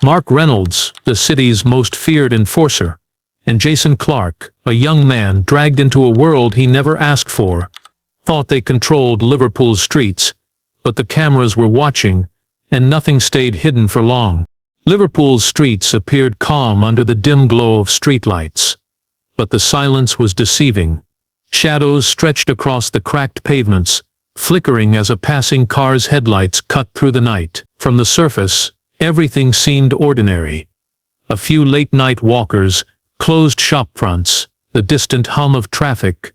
Reynolds, the city's most feared enforcer, and Clarke, a young man dragged into a world he never asked for, thought they controlled Liverpool's streets, but the cameras were watching, and nothing stayed hidden for long. Liverpool's streets appeared calm under the dim glow of streetlights, but the silence was deceiving. Shadows stretched across the cracked pavements, flickering as a passing car's headlights cut through the night. From the surface, everything seemed ordinary. A few late-night walkers, closed shop fronts, the distant hum of traffic.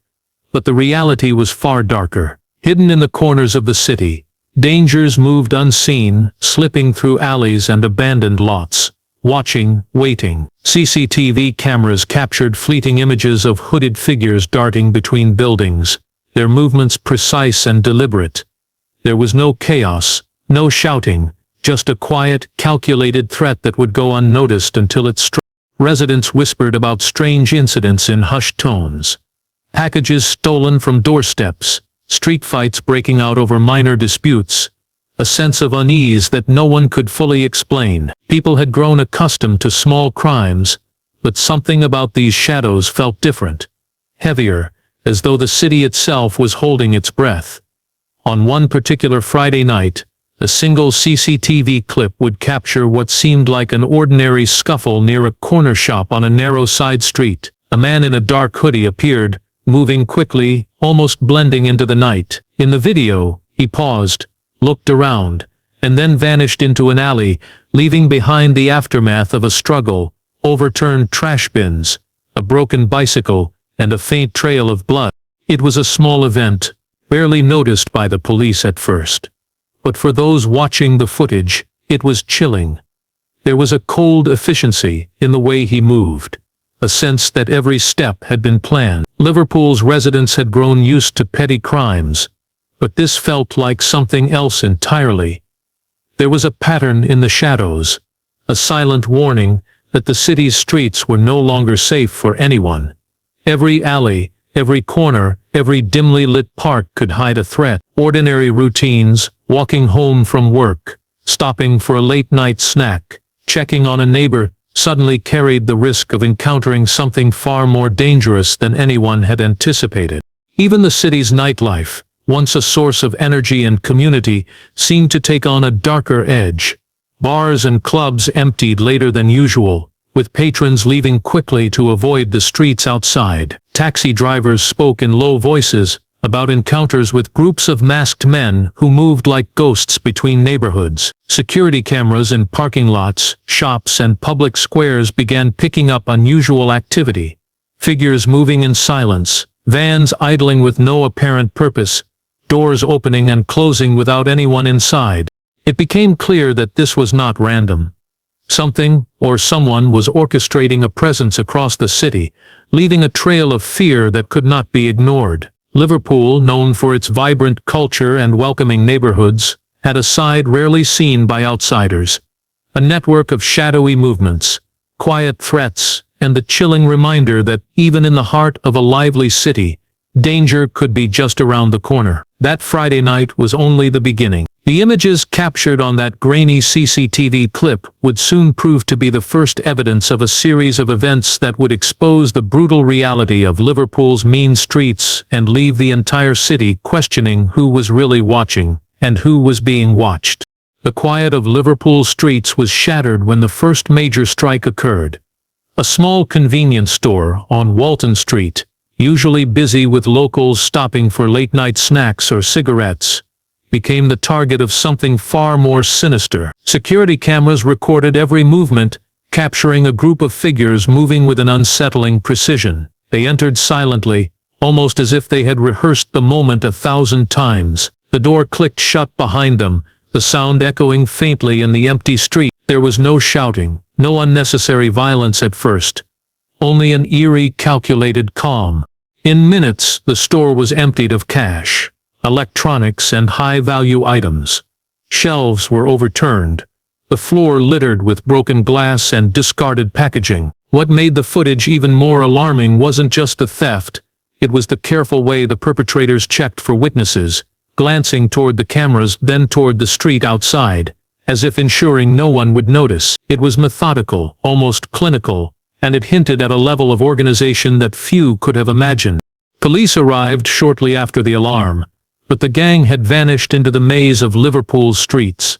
But the reality was far darker. Hidden in the corners of the city, dangers moved unseen, slipping through alleys and abandoned lots. Watching, waiting. CCTV cameras captured fleeting images of hooded figures darting between buildings, their movements precise and deliberate. There was no chaos, no shouting, just a quiet, calculated threat that would go unnoticed until it struck. Residents whispered about strange incidents in hushed tones. Packages stolen from doorsteps, street fights breaking out over minor disputes, a sense of unease that no one could fully explain. People had grown accustomed to small crimes, but something about these shadows felt different, heavier, as though the city itself was holding its breath. On one particular Friday night, a single CCTV clip would capture what seemed like an ordinary scuffle near a corner shop on a narrow side street. A man in a dark hoodie appeared, moving quickly, almost blending into the night. In the video, he paused, looked around, and then vanished into an alley, leaving behind the aftermath of a struggle, overturned trash bins, a broken bicycle, and a faint trail of blood. It was a small event, barely noticed by the police at first. But for those watching the footage, it was chilling. There was a cold efficiency in the way he moved, a sense that every step had been planned. Liverpool's residents had grown used to petty crimes, but this felt like something else entirely. There was a pattern in the shadows, a silent warning that the city's streets were no longer safe for anyone. Every alley, every corner, every dimly lit park could hide a threat. Ordinary routines, walking home from work, stopping for a late-night snack, checking on a neighbor, suddenly carried the risk of encountering something far more dangerous than anyone had anticipated. Even the city's nightlife, once a source of energy and community, seemed to take on a darker edge. Bars and clubs emptied later than usual, with patrons leaving quickly to avoid the streets outside. Taxi drivers spoke in low voices about encounters with groups of masked men who moved like ghosts between neighborhoods. Security cameras in parking lots, shops, and public squares began picking up unusual activity. Figures moving in silence, vans idling with no apparent purpose, doors opening and closing without anyone inside. It became clear that this was not random. Something, or someone, was orchestrating a presence across the city, leaving a trail of fear that could not be ignored. Liverpool, known for its vibrant culture and welcoming neighborhoods, had a side rarely seen by outsiders. A network of shadowy movements, quiet threats, and the chilling reminder that, even in the heart of a lively city, danger could be just around the corner. That Friday night was only the beginning. The images captured on that grainy CCTV clip would soon prove to be the first evidence of a series of events that would expose the brutal reality of Liverpool's mean streets and leave the entire city questioning who was really watching and who was being watched. The quiet of Liverpool streets was shattered when the first major strike occurred. A small convenience store on Walton Street, usually busy with locals stopping for late-night snacks or cigarettes, became the target of something far more sinister. Security cameras recorded every movement, capturing a group of figures moving with an unsettling precision. They entered silently, almost as if they had rehearsed the moment 1,000 times. The door clicked shut behind them, the sound echoing faintly in the empty street. There was no shouting, no unnecessary violence at first. Only an eerie, calculated calm. In minutes, the store was emptied of cash, electronics, and high-value items. Shelves were overturned, the floor littered with broken glass and discarded packaging. What made the footage even more alarming wasn't just the theft, it was the careful way the perpetrators checked for witnesses, glancing toward the cameras then toward the street outside, as if ensuring no one would notice. It was methodical, almost clinical, and it hinted at a level of organization that few could have imagined. Police arrived shortly after the alarm, but the gang had vanished into the maze of Liverpool's streets.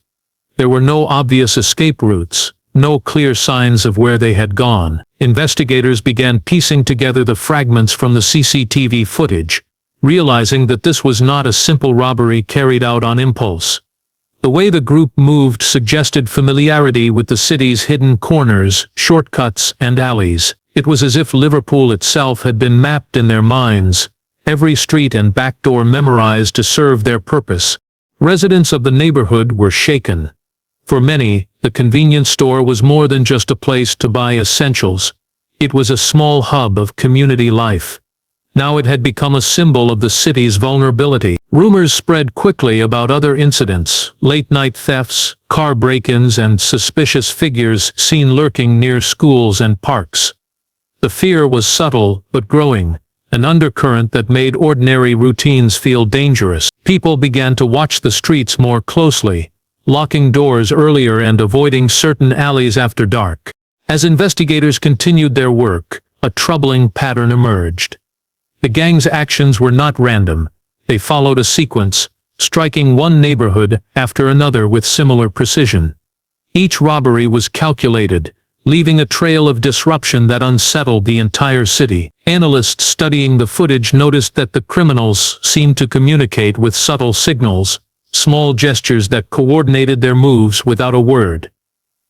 There were no obvious escape routes, no clear signs of where they had gone. Investigators began piecing together the fragments from the CCTV footage, realizing that this was not a simple robbery carried out on impulse. The way the group moved suggested familiarity with the city's hidden corners, shortcuts, and alleys. It was as if Liverpool itself had been mapped in their minds, every street and back door memorized to serve their purpose. Residents of the neighborhood were shaken. For many, the convenience store was more than just a place to buy essentials. It was a small hub of community life. Now it had become a symbol of the city's vulnerability. Rumors spread quickly about other incidents, late-night thefts, car break-ins, and suspicious figures seen lurking near schools and parks. The fear was subtle but growing, an undercurrent that made ordinary routines feel dangerous. People began to watch the streets more closely, locking doors earlier and avoiding certain alleys after dark. As investigators continued their work, a troubling pattern emerged. The gang's actions were not random. They followed a sequence, striking one neighborhood after another with similar precision. Each robbery was calculated, leaving a trail of disruption that unsettled the entire city. Analysts studying the footage noticed that the criminals seemed to communicate with subtle signals, small gestures that coordinated their moves without a word.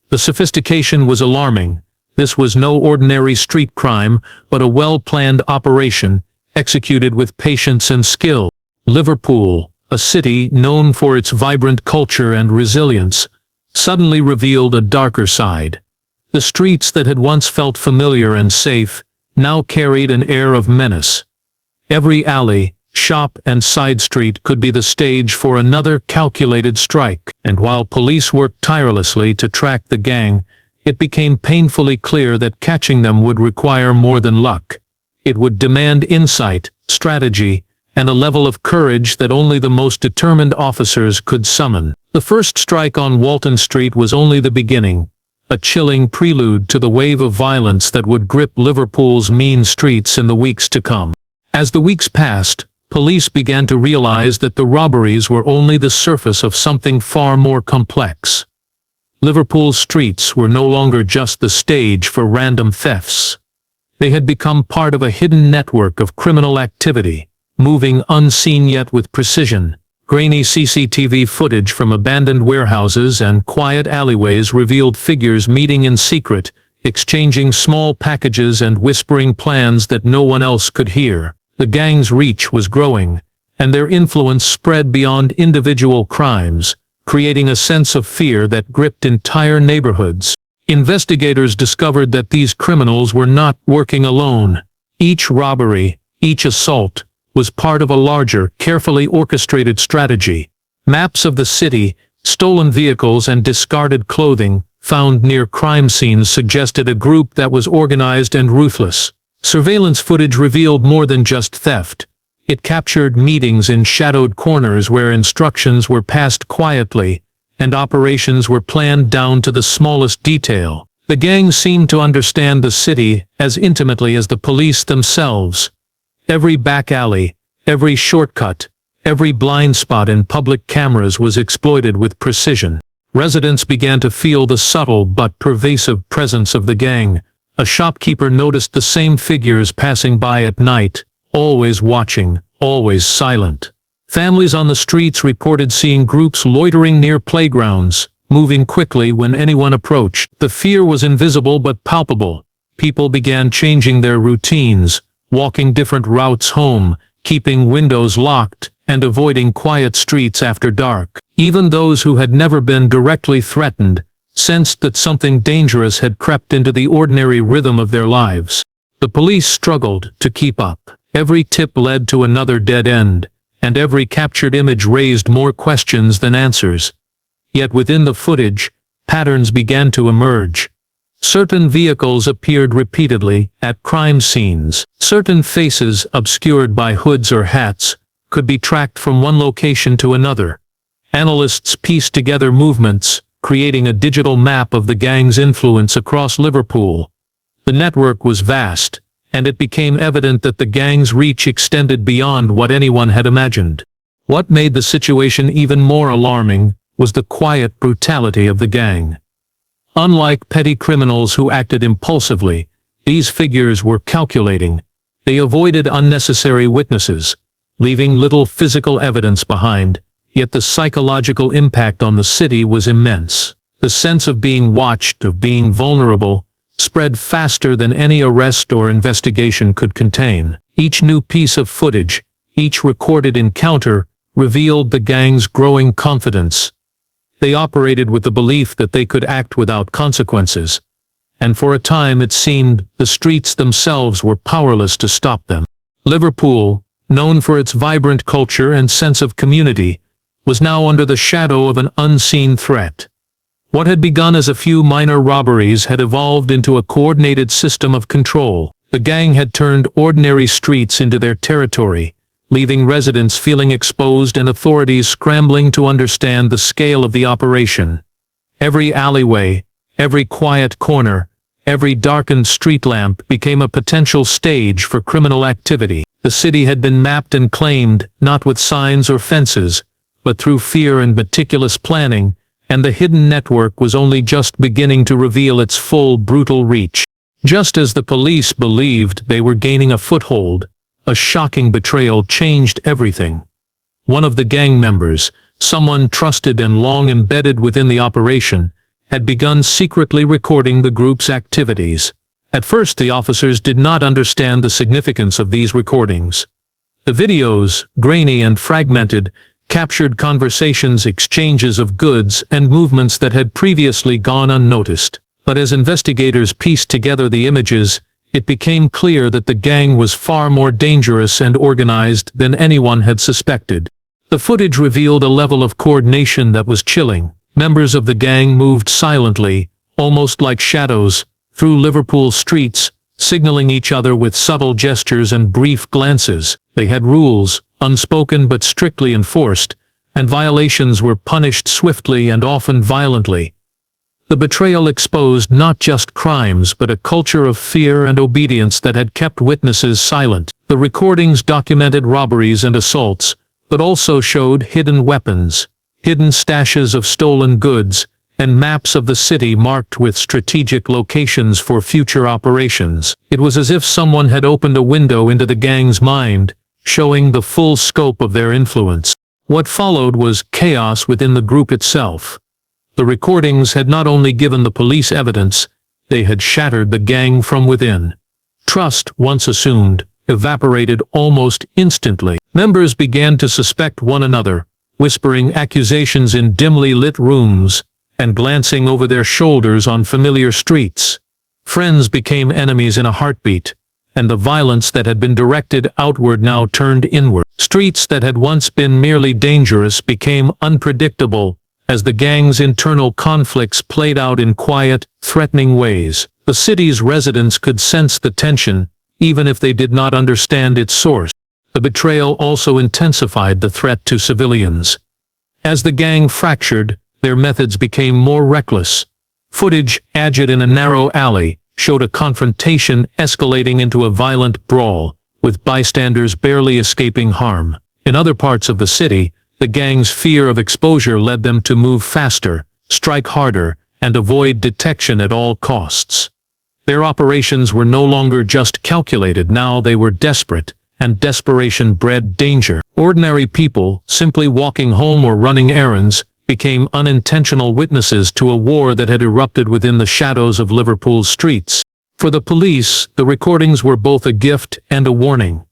The sophistication was alarming. This was no ordinary street crime, but a well-planned operation, executed with patience and skill. Liverpool, a city known for its vibrant culture and resilience, suddenly revealed a darker side. The streets that had once felt familiar and safe now carried an air of menace. Every alley, shop, and side street could be the stage for another calculated strike. And while police worked tirelessly to track the gang, it became painfully clear that catching them would require more than luck. It would demand insight, strategy, and a level of courage that only the most determined officers could summon. The first strike on Walton Street was only the beginning, a chilling prelude to the wave of violence that would grip Liverpool's mean streets in the weeks to come. As the weeks passed, police began to realize that the robberies were only the surface of something far more complex. Liverpool's streets were no longer just the stage for random thefts. They had become part of a hidden network of criminal activity, moving unseen yet with precision. Grainy CCTV footage from abandoned warehouses and quiet alleyways revealed figures meeting in secret, exchanging small packages and whispering plans that no one else could hear. The gang's reach was growing, and their influence spread beyond individual crimes, creating a sense of fear that gripped entire neighborhoods. Investigators discovered that these criminals were not working alone. Each robbery, each assault, was part of a larger, carefully orchestrated strategy. Maps of the city, stolen vehicles, and discarded clothing found near crime scenes suggested a group that was organized and ruthless. Surveillance footage revealed more than just theft. It captured meetings in shadowed corners where instructions were passed quietly, and operations were planned down to the smallest detail. The gang seemed to understand the city as intimately as the police themselves. Every back alley, every shortcut, every blind spot in public cameras was exploited with precision. Residents began to feel the subtle but pervasive presence of the gang. A shopkeeper noticed the same figures passing by at night, always watching, always silent. Families on the streets reported seeing groups loitering near playgrounds, moving quickly when anyone approached. The fear was invisible but palpable. People began changing their routines, walking different routes home, keeping windows locked, and avoiding quiet streets after dark. Even those who had never been directly threatened sensed that something dangerous had crept into the ordinary rhythm of their lives. The police struggled to keep up. Every tip led to another dead end, and every captured image raised more questions than answers. Yet within the footage, patterns began to emerge. Certain vehicles appeared repeatedly at crime scenes. Certain faces, obscured by hoods or hats, could be tracked from one location to another. Analysts pieced together movements, creating a digital map of the gang's influence across Liverpool. The network was vast, and it became evident that the gang's reach extended beyond what anyone had imagined. What made the situation even more alarming was the quiet brutality of the gang. Unlike petty criminals who acted impulsively, these figures were calculating. They avoided unnecessary witnesses, leaving little physical evidence behind, yet the psychological impact on the city was immense. The sense of being watched, of being vulnerable, spread faster than any arrest or investigation could contain. Each new piece of footage, each recorded encounter, revealed the gang's growing confidence. They operated with the belief that they could act without consequences, and for a time it seemed the streets themselves were powerless to stop them. Liverpool, known for its vibrant culture and sense of community, was now under the shadow of an unseen threat. What had begun as a few minor robberies had evolved into a coordinated system of control. The gang had turned ordinary streets into their territory, leaving residents feeling exposed and authorities scrambling to understand the scale of the operation. Every alleyway, every quiet corner, every darkened street lamp became a potential stage for criminal activity. The city had been mapped and claimed, not with signs or fences, but through fear and meticulous planning, and the hidden network was only just beginning to reveal its full brutal reach. Just as the police believed they were gaining a foothold, a shocking betrayal changed everything. One of the gang members, someone trusted and long embedded within the operation, had begun secretly recording the group's activities. At first the officers did not understand the significance of these recordings. The videos, grainy and fragmented, captured conversations, exchanges of goods, and movements that had previously gone unnoticed. But as investigators pieced together the images, it became clear that the gang was far more dangerous and organized than anyone had suspected. The footage revealed a level of coordination that was chilling. Members of the gang moved silently, almost like shadows, through Liverpool streets, signaling each other with subtle gestures and brief glances. They had rules, unspoken but strictly enforced, and violations were punished swiftly and often violently. The betrayal exposed not just crimes but a culture of fear and obedience that had kept witnesses silent. The recordings documented robberies and assaults, but also showed hidden weapons, hidden stashes of stolen goods, and maps of the city marked with strategic locations for future operations. It was as if someone had opened a window into the gang's mind, showing the full scope of their influence. What followed was chaos within the group itself. The recordings had not only given the police evidence, they had shattered the gang from within. Trust, once assumed, evaporated almost instantly. Members began to suspect one another, whispering accusations in dimly lit rooms, and glancing over their shoulders on familiar streets. Friends became enemies in a heartbeat, and the violence that had been directed outward now turned inward. Streets that had once been merely dangerous became unpredictable, as the gang's internal conflicts played out in quiet, threatening ways. The city's residents could sense the tension, even if they did not understand its source. The betrayal also intensified the threat to civilians. As the gang fractured, their methods became more reckless. Footage, aged in a narrow alley, showed a confrontation escalating into a violent brawl, with bystanders barely escaping harm. In other parts of the city, the gang's fear of exposure led them to move faster, strike harder, and avoid detection at all costs. Their operations were no longer just calculated, now they were desperate, and desperation bred danger. Ordinary people, simply walking home or running errands, became unintentional witnesses to a war that had erupted within the shadows of Liverpool's streets. For the police, the recordings were both a gift and a warning.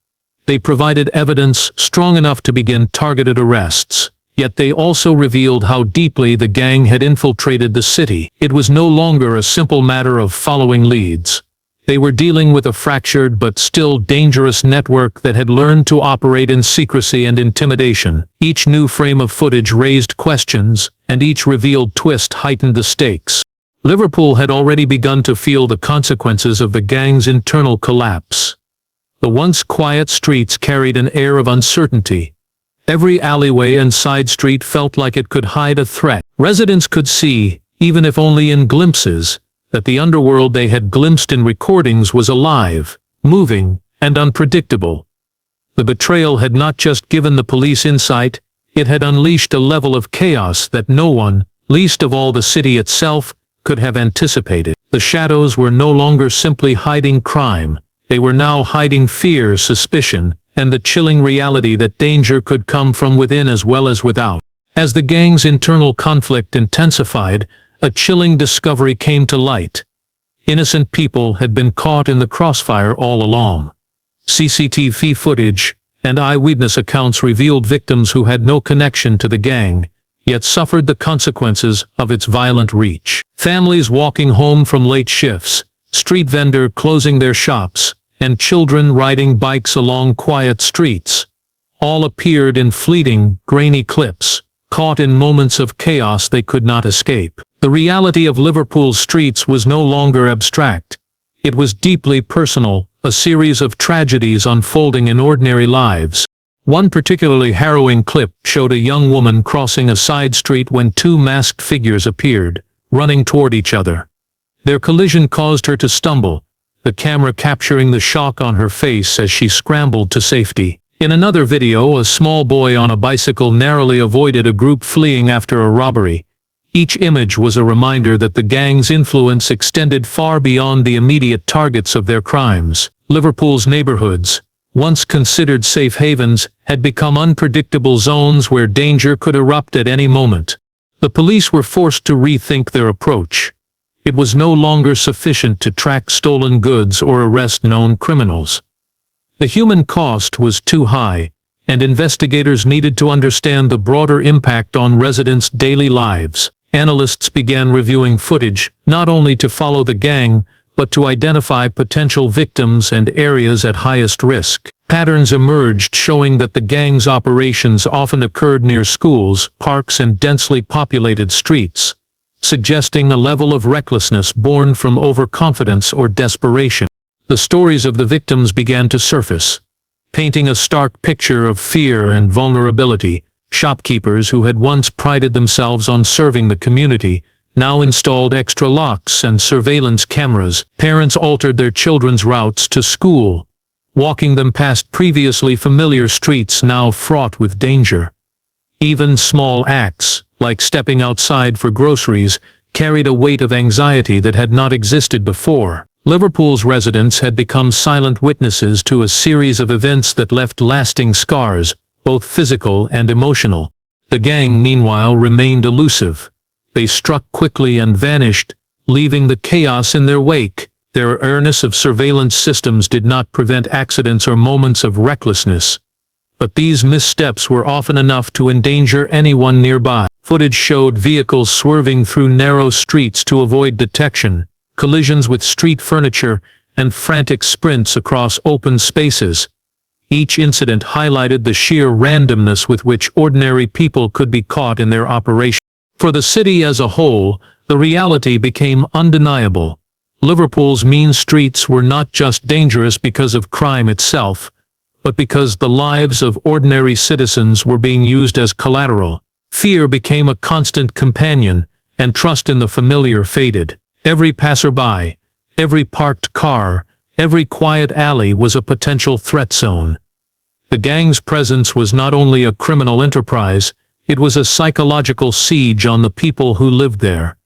They provided evidence strong enough to begin targeted arrests, yet they also revealed how deeply the gang had infiltrated the city. It was no longer a simple matter of following leads. They were dealing with a fractured but still dangerous network that had learned to operate in secrecy and intimidation. Each new frame of footage raised questions, and each revealed twist heightened the stakes. Liverpool had already begun to feel the consequences of the gang's internal collapse. The once quiet streets carried an air of uncertainty. Every alleyway and side street felt like it could hide a threat. Residents could see, even if only in glimpses, that the underworld they had glimpsed in recordings was alive, moving, and unpredictable. The betrayal had not just given the police insight, it had unleashed a level of chaos that no one, least of all the city itself, could have anticipated. The shadows were no longer simply hiding crime, they were now hiding fear, suspicion, and the chilling reality that danger could come from within as well as without. As the gang's internal conflict intensified, a chilling discovery came to light. Innocent people had been caught in the crossfire all along. CCTV footage and eyewitness accounts revealed victims who had no connection to the gang, yet suffered the consequences of its violent reach. Families walking home from late shifts, street vendors closing their shops, and children riding bikes along quiet streets, all appeared in fleeting, grainy clips, caught in moments of chaos they could not escape. The reality of Liverpool's streets was no longer abstract. It was deeply personal, a series of tragedies unfolding in ordinary lives. One particularly harrowing clip showed a young woman crossing a side street when two masked figures appeared, running toward each other. Their collision caused her to stumble, the camera capturing the shock on her face as she scrambled to safety. In another video, a small boy on a bicycle narrowly avoided a group fleeing after a robbery. Each image was a reminder that the gang's influence extended far beyond the immediate targets of their crimes. Liverpool's neighborhoods, once considered safe havens, had become unpredictable zones where danger could erupt at any moment. The police were forced to rethink their approach. It was no longer sufficient to track stolen goods or arrest known criminals. The human cost was too high, and investigators needed to understand the broader impact on residents' daily lives. Analysts began reviewing footage, not only to follow the gang, but to identify potential victims and areas at highest risk. Patterns emerged showing that the gang's operations often occurred near schools, parks, and densely populated streets, suggesting a level of recklessness born from overconfidence or desperation. The stories of the victims began to surface, painting a stark picture of fear and vulnerability. Shopkeepers who had once prided themselves on serving the community now installed extra locks and surveillance cameras. Parents altered their children's routes to school, walking them past previously familiar streets now fraught with danger. Even small acts, like stepping outside for groceries, carried a weight of anxiety that had not existed before. Liverpool's residents had become silent witnesses to a series of events that left lasting scars, both physical and emotional. The gang, meanwhile, remained elusive. They struck quickly and vanished, leaving the chaos in their wake. Their awareness of surveillance systems did not prevent accidents or moments of recklessness, but these missteps were often enough to endanger anyone nearby. Footage showed vehicles swerving through narrow streets to avoid detection, collisions with street furniture, and frantic sprints across open spaces. Each incident highlighted the sheer randomness with which ordinary people could be caught in their operation. For the city as a whole, the reality became undeniable. Liverpool's mean streets were not just dangerous because of crime itself, but because the lives of ordinary citizens were being used as collateral. Fear became a constant companion, and trust in the familiar faded. Every passerby, every parked car, every quiet alley was a potential threat zone. The gang's presence was not only a criminal enterprise, it was a psychological siege on the people who lived there,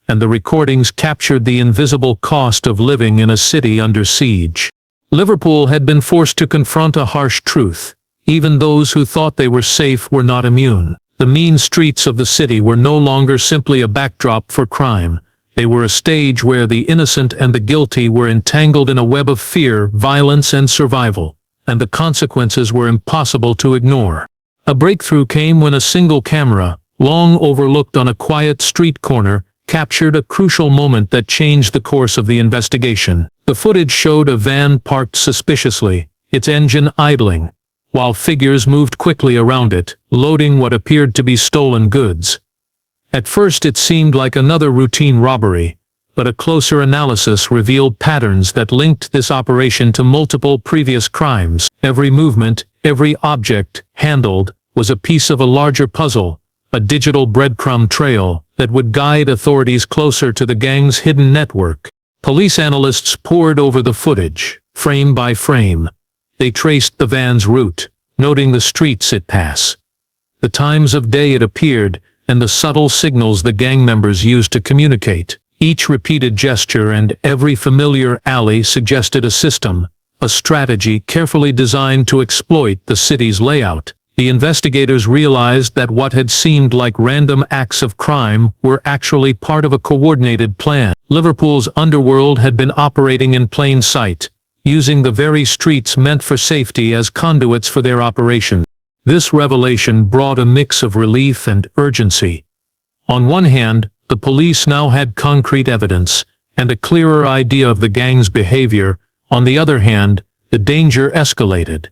and the recordings captured the invisible cost of living in a city under siege. Liverpool had been forced to confront a harsh truth. Even those who thought they were safe were not immune. The mean streets of the city were no longer simply a backdrop for crime. They were a stage where the innocent and the guilty were entangled in a web of fear, violence, and survival, and the consequences were impossible to ignore. A breakthrough came when a single camera, long overlooked on a quiet street corner, captured a crucial moment that changed the course of the investigation. The footage showed a van parked suspiciously, its engine idling, while figures moved quickly around it, loading what appeared to be stolen goods. At first it seemed like another routine robbery, but a closer analysis revealed patterns that linked this operation to multiple previous crimes. Every movement, every object handled, was a piece of a larger puzzle, a digital breadcrumb trail that would guide authorities closer to the gang's hidden network. Police analysts pored over the footage, frame by frame. They traced the van's route, noting the streets it passed, the times of day it appeared, and the subtle signals the gang members used to communicate. Each repeated gesture and every familiar alley suggested a system, a strategy carefully designed to exploit the city's layout. The investigators realized that what had seemed like random acts of crime were actually part of a coordinated plan. Liverpool's Underworld had been operating in plain sight, using the very streets meant for safety as conduits for their operation. This revelation brought a mix of relief and urgency. On one hand, the police now had concrete evidence and a clearer idea of the gang's behavior. On the other hand, the danger escalated.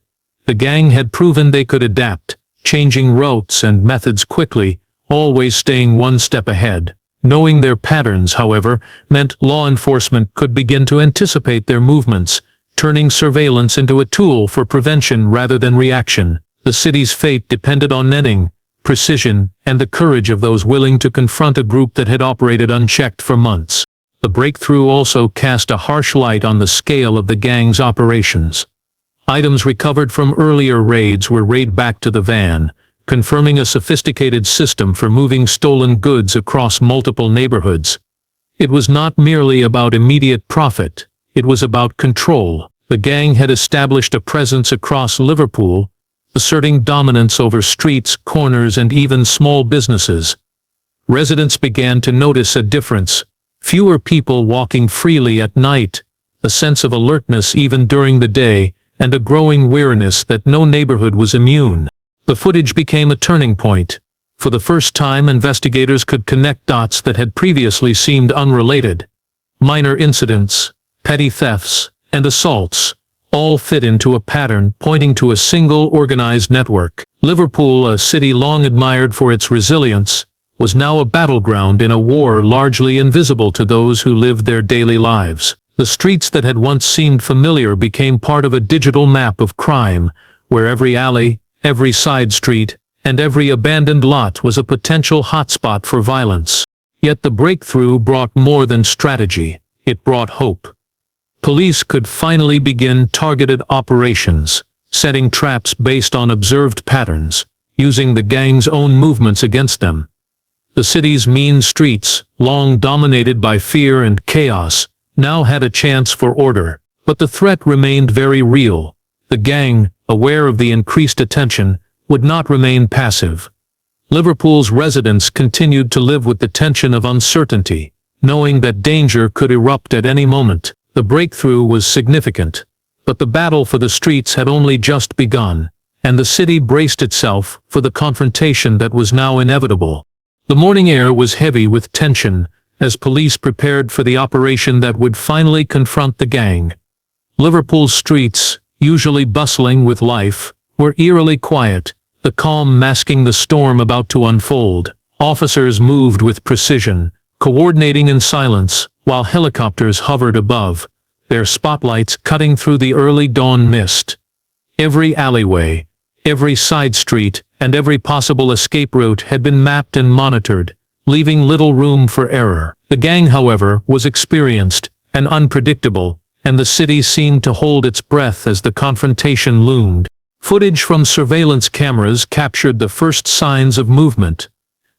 The gang had proven they could adapt, changing routes and methods quickly, always staying one step ahead. Knowing their patterns, however, meant law enforcement could begin to anticipate their movements, turning surveillance into a tool for prevention rather than reaction. The city's fate depended on netting, precision, and the courage of those willing to confront a group that had operated unchecked for months. The breakthrough also cast a harsh light on the scale of the gang's operations. Items recovered from earlier raids were relayed back to the van, confirming a sophisticated system for moving stolen goods across multiple neighborhoods. It was not merely about immediate profit, it was about control. The gang had established a presence across Liverpool, asserting dominance over streets, corners, and even small businesses. Residents began to notice a difference. Fewer people walking freely at night, a sense of alertness even during the day, and a growing weariness that no neighborhood was immune. The footage became a turning point. For the first time, investigators could connect dots that had previously seemed unrelated. Minor incidents, petty thefts, and assaults all fit into a pattern pointing to a single organized network. Liverpool, a city long admired for its resilience, was now a battleground in a war largely invisible to those who lived their daily lives. The streets that had once seemed familiar became part of a digital map of crime, where every alley, every side street, and every abandoned lot was a potential hotspot for violence. Yet the breakthrough brought more than strategy, it brought hope. Police could finally begin targeted operations, setting traps based on observed patterns, using the gang's own movements against them. The city's mean streets, long dominated by fear and chaos, now had a chance for order, but the threat remained very real. The gang, aware of the increased attention, would not remain passive. Liverpool's residents continued to live with the tension of uncertainty, knowing that danger could erupt at any moment. The breakthrough was significant, but the battle for the streets had only just begun, and the city braced itself for the confrontation that was now inevitable. The morning air was heavy with tension, as police prepared for the operation that would finally confront the gang. Liverpool's streets, usually bustling with life, were eerily quiet, the calm masking the storm about to unfold. Officers moved with precision, coordinating in silence, while helicopters hovered above, their spotlights cutting through the early dawn mist. Every alleyway, every side street, and every possible escape route had been mapped and monitored, leaving little room for error. The gang, however, was experienced and unpredictable, and the city seemed to hold its breath as the confrontation loomed. Footage from surveillance cameras captured the first signs of movement.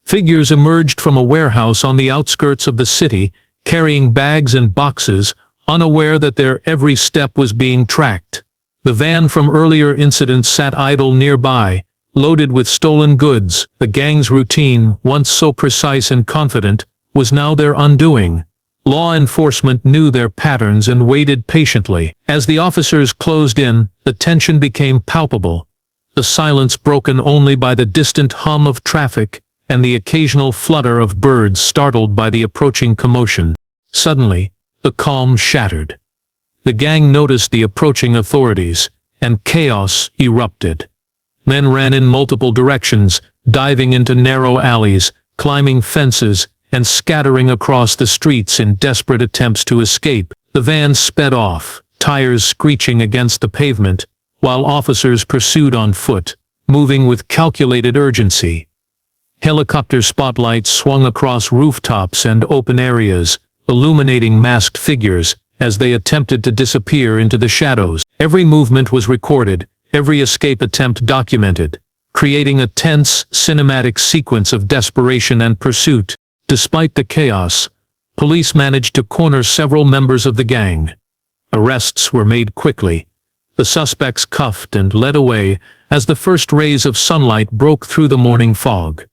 Figures emerged from a warehouse on the outskirts of the city, carrying bags and boxes, unaware that their every step was being tracked. The van from earlier incidents sat idle nearby, loaded with stolen goods. The gang's routine, once so precise and confident, was now their undoing. Law enforcement knew their patterns and waited patiently. As the officers closed in, the tension became palpable, the silence broken only by the distant hum of traffic and the occasional flutter of birds startled by the approaching commotion. Suddenly, the calm shattered. The gang noticed the approaching authorities, and chaos erupted. Men ran in multiple directions, diving into narrow alleys, climbing fences, and scattering across the streets in desperate attempts to escape. The van sped off, tires screeching against the pavement, while officers pursued on foot, moving with calculated urgency. Helicopter spotlights swung across rooftops and open areas, illuminating masked figures as they attempted to disappear into the shadows. Every movement was recorded, every escape attempt documented, creating a tense, cinematic sequence of desperation and pursuit. Despite the chaos, police managed to corner several members of the gang. Arrests were made quickly, the suspects cuffed and led away as the first rays of sunlight broke through the morning fog.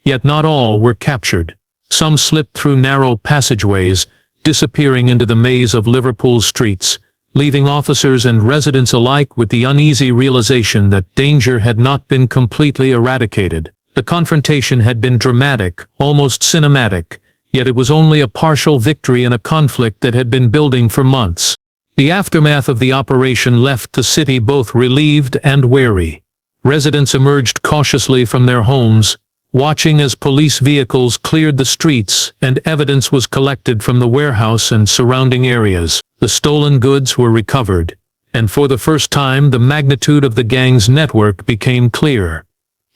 Yet not all were captured. Some slipped through narrow passageways, disappearing into the maze of Liverpool's streets, leaving officers and residents alike with the uneasy realization that danger had not been completely eradicated. The confrontation had been dramatic, almost cinematic, yet it was only a partial victory in a conflict that had been building for months. The aftermath of the operation left the city both relieved and wary. Residents emerged cautiously from their homes, watching as police vehicles cleared the streets and evidence was collected from the warehouse and surrounding areas. The stolen goods were recovered, and for the first time the magnitude of the gang's network became clear.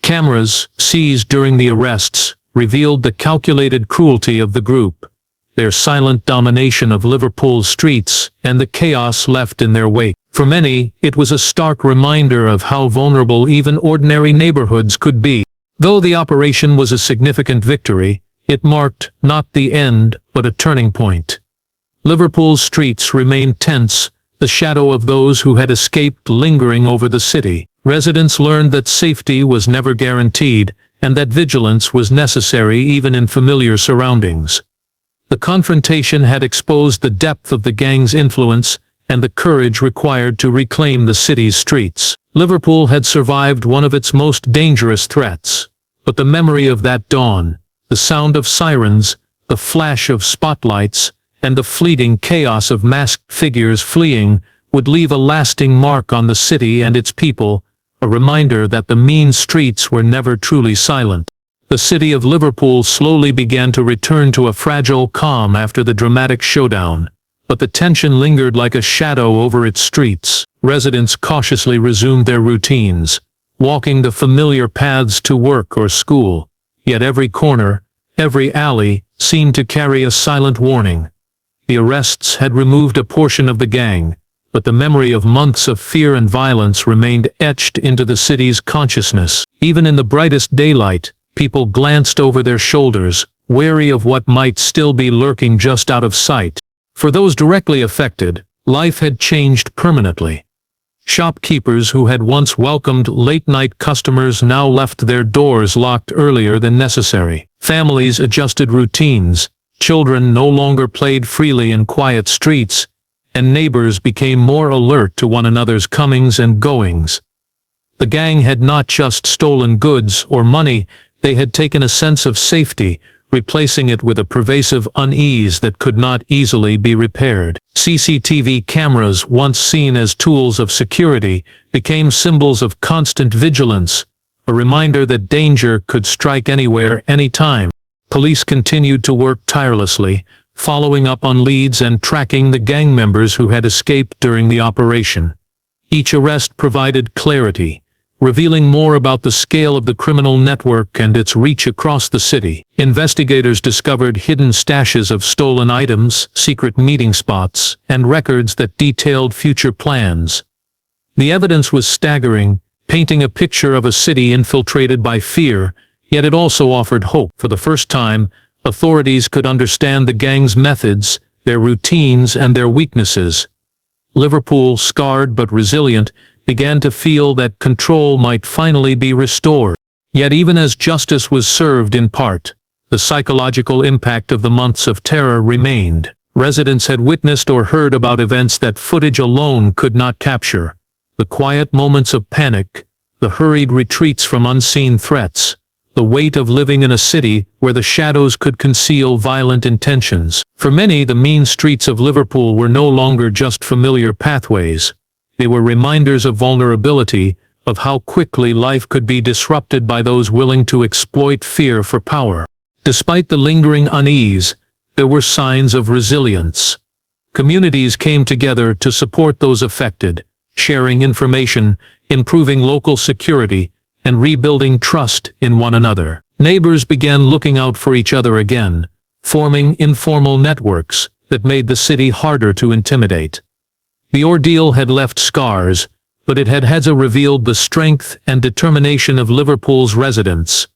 Cameras, seized during the arrests, revealed the calculated cruelty of the group, their silent domination of Liverpool's streets, and the chaos left in their wake. For many, it was a stark reminder of how vulnerable even ordinary neighborhoods could be. Though the operation was a significant victory, it marked not the end, but a turning point. Liverpool's streets remained tense, the shadow of those who had escaped lingering over the city. Residents learned that safety was never guaranteed, and that vigilance was necessary even in familiar surroundings. The confrontation had exposed the depth of the gang's influence and the courage required to reclaim the city's streets. Liverpool had survived one of its most dangerous threats, but the memory of that dawn, the sound of sirens, the flash of spotlights, and the fleeting chaos of masked figures fleeing, would leave a lasting mark on the city and its people, a reminder that the mean streets were never truly silent. The city of Liverpool slowly began to return to a fragile calm after the dramatic showdown, but the tension lingered like a shadow over its streets. Residents cautiously resumed their routines, walking the familiar paths to work or school, yet every corner, every alley, seemed to carry a silent warning. The arrests had removed a portion of the gang, but the memory of months of fear and violence remained etched into the city's consciousness. Even in the brightest daylight, people glanced over their shoulders, wary of what might still be lurking just out of sight. For those directly affected, life had changed permanently. Shopkeepers who had once welcomed late-night customers now left their doors locked earlier than necessary. Families adjusted routines, children no longer played freely in quiet streets, and neighbors became more alert to one another's comings and goings. The gang had not just stolen goods or money, they had taken a sense of safety, replacing it with a pervasive unease that could not easily be repaired. CCTV cameras, once seen as tools of security, became symbols of constant vigilance, a reminder that danger could strike anywhere, anytime. Police continued to work tirelessly, following up on leads and tracking the gang members who had escaped during the operation. Each arrest provided clarity, revealing more about the scale of the criminal network and its reach across the city. Investigators discovered hidden stashes of stolen items, secret meeting spots, and records that detailed future plans. The evidence was staggering, painting a picture of a city infiltrated by fear, yet it also offered hope. For the first time, authorities could understand the gang's methods, their routines, and their weaknesses. Liverpool, scarred but resilient, began to feel that control might finally be restored. Yet even as justice was served in part, the psychological impact of the months of terror remained. Residents had witnessed or heard about events that footage alone could not capture. The quiet moments of panic, the hurried retreats from unseen threats, the weight of living in a city where the shadows could conceal violent intentions. For many, the mean streets of Liverpool were no longer just familiar pathways. They were reminders of vulnerability, of how quickly life could be disrupted by those willing to exploit fear for power. Despite the lingering unease, there were signs of resilience. Communities came together to support those affected, sharing information, improving local security, and rebuilding trust in one another. Neighbors began looking out for each other again, forming informal networks that made the city harder to intimidate. The ordeal had left scars, but it had also revealed the strength and determination of Liverpool's residents,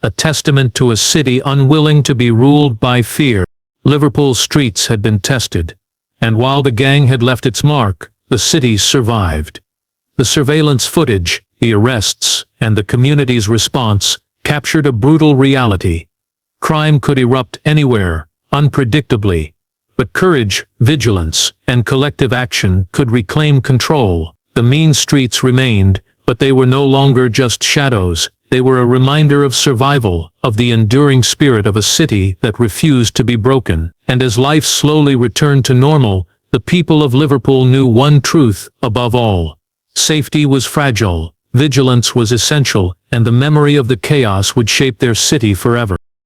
a testament to a city unwilling to be ruled by fear. Liverpool's streets had been tested, and while the gang had left its mark, the city survived. The surveillance footage, the arrests, and the community's response captured a brutal reality. Crime could erupt anywhere, unpredictably, but courage, vigilance, and collective action could reclaim control. The mean streets remained, but they were no longer just shadows. They were a reminder of survival, of the enduring spirit of a city that refused to be broken. And as life slowly returned to normal, the people of Liverpool knew one truth above all. Safety was fragile, vigilance was essential, and the memory of the chaos would shape their city forever.